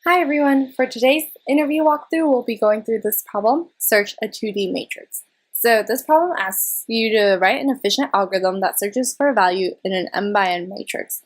Hi everyone! For today's interview walkthrough, we'll be going through this problem, search a 2D matrix. So this problem asks you to write an efficient algorithm that searches for a value in an m by n matrix.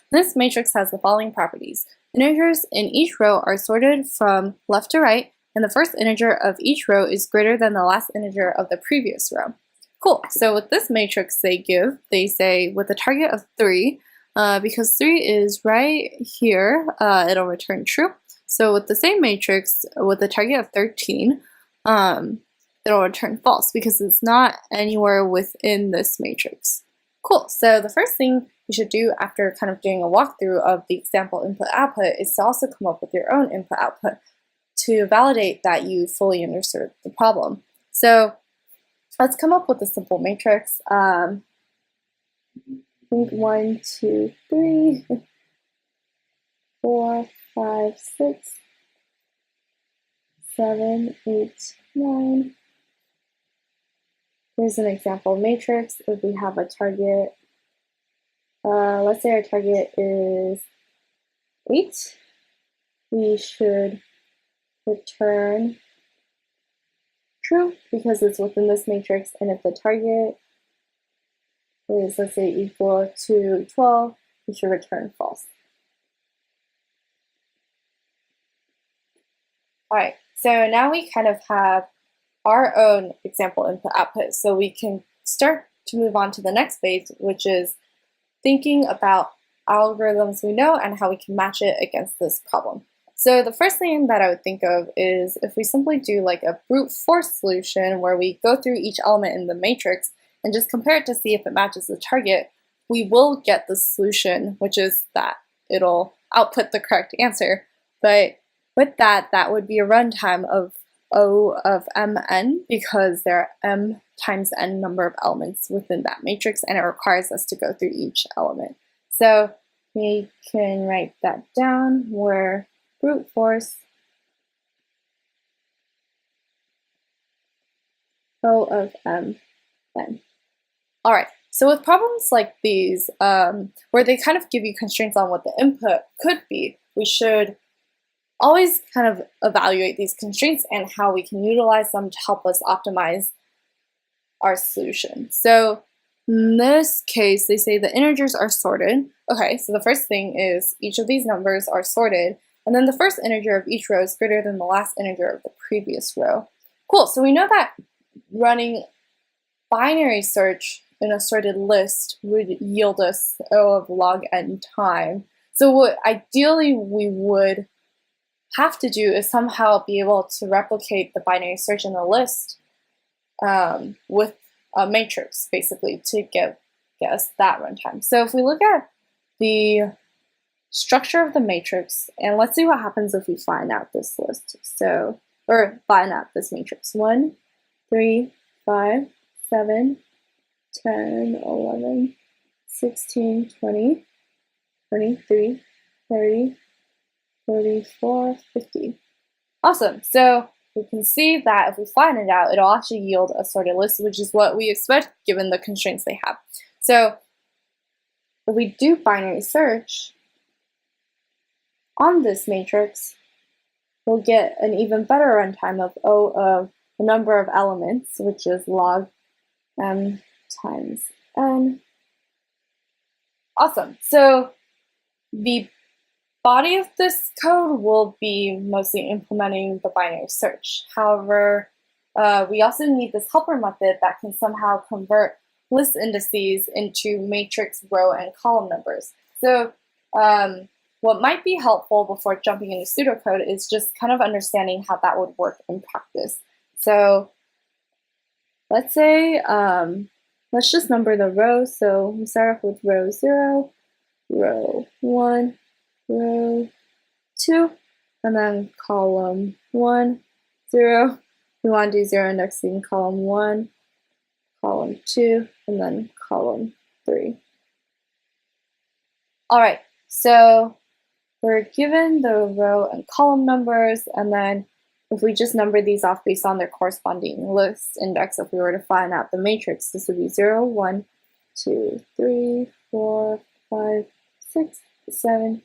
This matrix has the following properties. Integers in each row are sorted from left to right, and the first integer of each row is greater than the last integer of the previous row. Cool, so with this matrix they say with a target of 3, because 3 is right here, it'll return true. So with the same matrix, with a target of 13, it'll return false because it's not anywhere within this matrix. Cool, so the first thing you should do after kind of doing a walkthrough of the example input-output is to also come up with your own input-output to validate that you fully understood the problem. So let's come up with a simple matrix. I think 1, 2, 3, 4, 5, 6, 7, 8, 9. Here's an example matrix. If we have a target, let's say our target is 8, we should return true because it's within this matrix, and if the target is, let's say, equal to 12, we should return false. Alright, so now we kind of have our own example input-output, so we can start to move on to the next phase, which is thinking about algorithms we know and how we can match it against this problem. So the first thing that I would think of is if we simply do like a brute force solution where we go through each element in the matrix and just compare it to see if it matches the target, we will get the solution, which is that it'll output the correct answer. But with that, that would be a runtime of O of mn because there are m times n number of elements within that matrix, and it requires us to go through each element. So we can write that down where brute force O of mn. Alright, so with problems like these, where they kind of give you constraints on what the input could be, we should always kind of evaluate these constraints and how we can utilize them to help us optimize our solution. So in this case, they say the integers are sorted. Okay, so the first thing is each of these numbers are sorted, and then the first integer of each row is greater than the last integer of the previous row. Cool, so we know that running binary search in a sorted list would yield us O of log n time. So what ideally we would have to do is somehow be able to replicate the binary search in the list with a matrix, basically, to get us that runtime. So if we look at the structure of the matrix, and let's see what happens if we find out this list. So, or find out this matrix. 1, 3, 5, 7, 10, 11, 16, 20, 23, 30, 34, 50. Awesome. So we can see that if we find it out, it'll actually yield a sorted list, which is what we expect given the constraints they have. So if we do binary search on this matrix, we'll get an even better runtime of O of the number of elements, which is log m times n. Awesome. So the body of this code will be mostly implementing the binary search. However, we also need this helper method that can somehow convert list indices into matrix row and column numbers. So what might be helpful before jumping into pseudocode is just kind of understanding how that would work in practice. So let's say, let's just number the rows. So we start off with row 0, row 1, row 2, and then column 1, 0. We want to do 0 indexing column 1, column 2, and then column 3. Alright, so we're given the row and column numbers, and then if we just number these off based on their corresponding list index, if we were to find out the matrix, this would be 0, 1, 2, 3, 4, 5, 6, 7,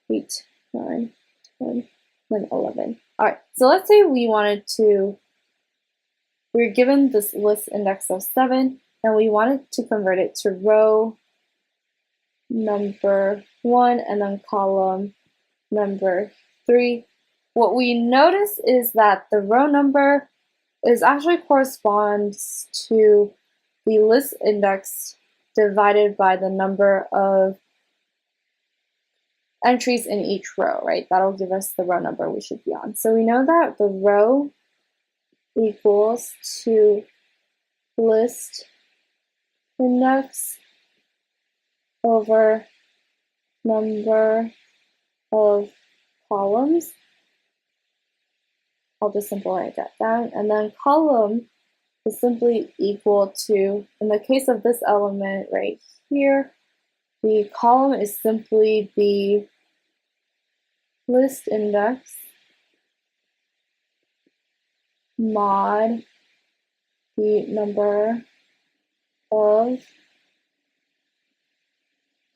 8, 9, 10, then 11. All right, so let's say we we're given this list index of 7, and we wanted to convert it to row number 1 and then column number 3. What we notice is that the row number is actually corresponds to the list index divided by the number of entries in each row, right? That'll give us the row number we should be on. So we know that the row equals to list index over number of columns. I'll just simply write that down. And then column is simply equal to, in the case of this element right here, the column is simply the list index mod the number of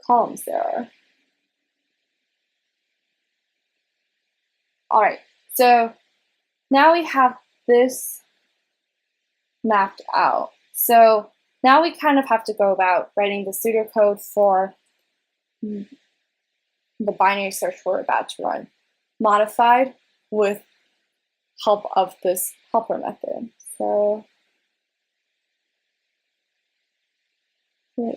columns there are. All right, so now we have this mapped out. So now we kind of have to go about writing the pseudocode for the binary search we're about to run, modified with help of this helper method. So all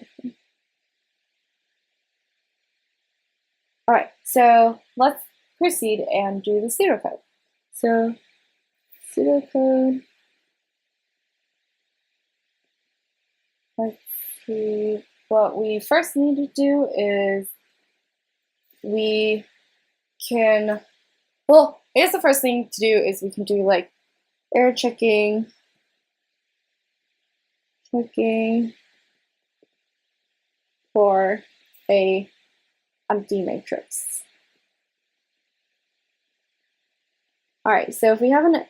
right, so let's proceed and do the pseudocode. So pseudocode, let's see, what we first need to do is we can, well, I guess the first thing to do is we can do like error checking for a empty matrix. All right, so if we have an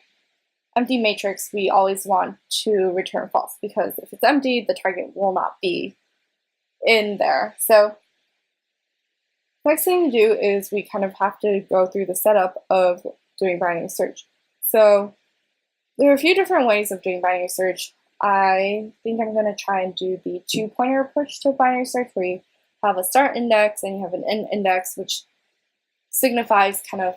empty matrix, we always want to return false, because if it's empty, the target will not be in there. So next thing to do is we kind of have to go through the setup of doing binary search. So there are a few different ways of doing binary search. I think I'm going to try and do the two-pointer approach to binary search, where you have a start index and you have an end index, which signifies kind of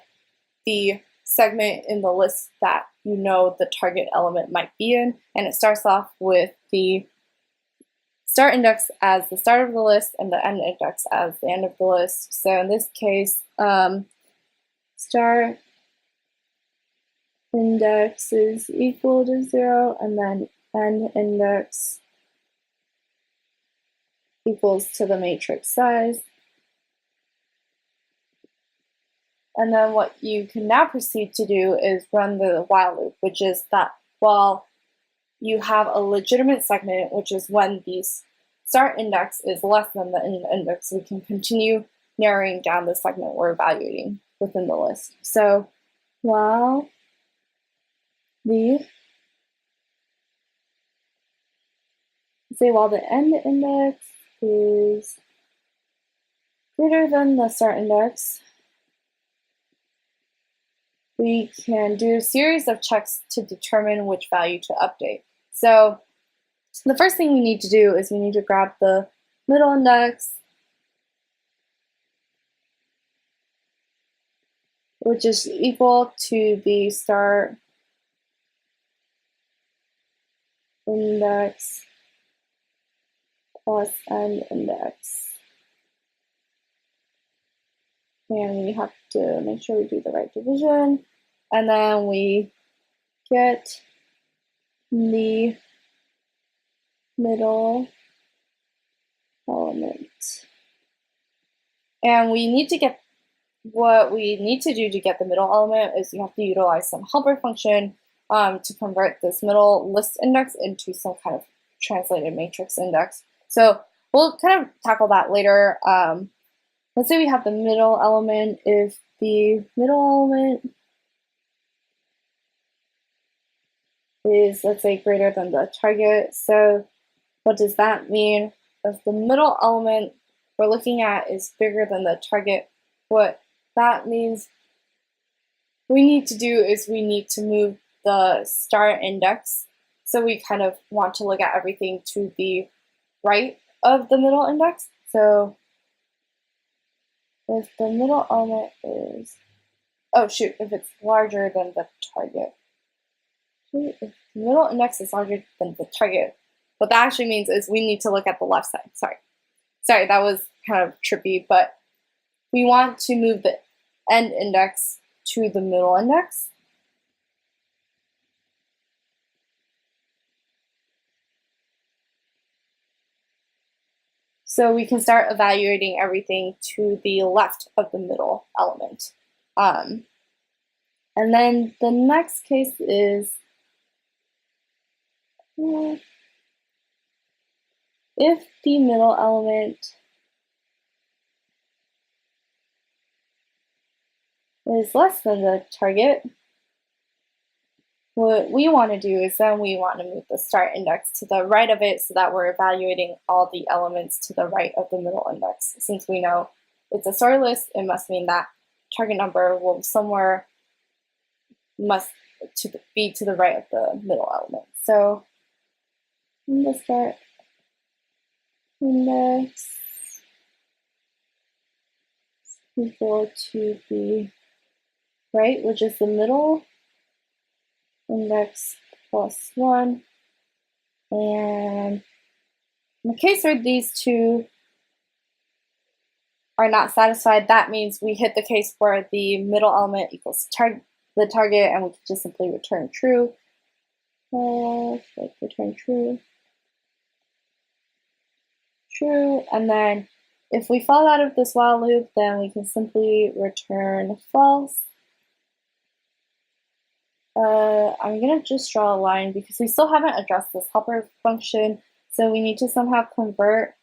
the segment in the list that you know the target element might be in, and it starts off with the start index as the start of the list and the end index as the end of the list. So in this case, start index is equal to 0, and then end index equals to the matrix size. And then what you can now proceed to do is run the while loop, which is that while you have a legitimate segment, which is when the start index is less than the end index, we can continue narrowing down the segment we're evaluating within the list. So while the end index is greater than the start index, we can do a series of checks to determine which value to update. So the first thing we need to do is we need to grab the middle index, which is equal to the start index plus end index. And we have to make sure we do the right division. And then we get the middle element. And we need to get, what we need to do to get the middle element is you have to utilize some helper function to convert this middle list index into some kind of translated matrix index. So we'll kind of tackle that later. Let's say we have the middle element. If the middle element is, let's say, greater than the target, so what does that mean? If the middle element we're looking at is bigger than the target, what that means we need to do is we need to move the start index. So we kind of want to look at everything to the right of the middle index. So if the middle element is, oh shoot, if it's larger than the target. If the middle index is larger than the target, what that actually means is we need to look at the left side. Sorry, that was kind of trippy, but we want to move the end index to the middle index. So we can start evaluating everything to the left of the middle element. And then the next case is if the middle element is less than the target, what we want to do is then we want to move the start index to the right of it so that we're evaluating all the elements to the right of the middle index. Since we know it's a sorted list, it must mean that target number will somewhere must be to the right of the middle element. So the start index is equal to the right, which is the middle index plus 1. And in the case where these two are not satisfied, that means we hit the case where the middle element equals the target, and we can just simply return true. Return true. True, and then if we fall out of this while loop, then we can simply return false. I'm going to just draw a line because we still haven't addressed this helper function, so we need to somehow convert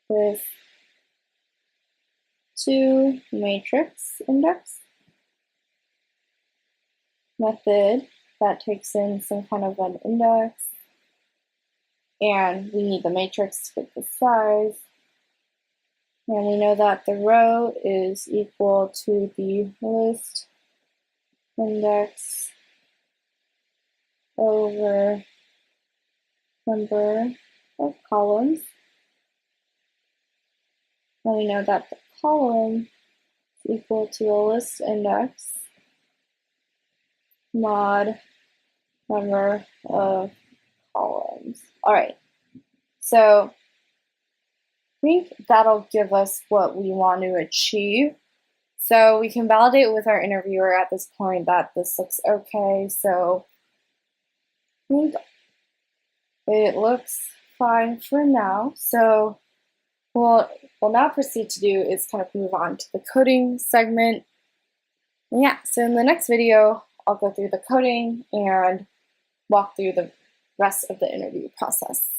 this to matrix index method that takes in some kind of an index, and we need the matrix to get the size, and we know that the row is equal to the list index over number of columns, and we know that the column is equal to the list index mod number of columns. All right, so I think that'll give us what we want to achieve. So we can validate with our interviewer at this point that this looks okay. So I think it looks fine for now. So what we'll now proceed to do is kind of move on to the coding segment. And yeah, so in the next video, I'll go through the coding and walk through the rest of the interview process.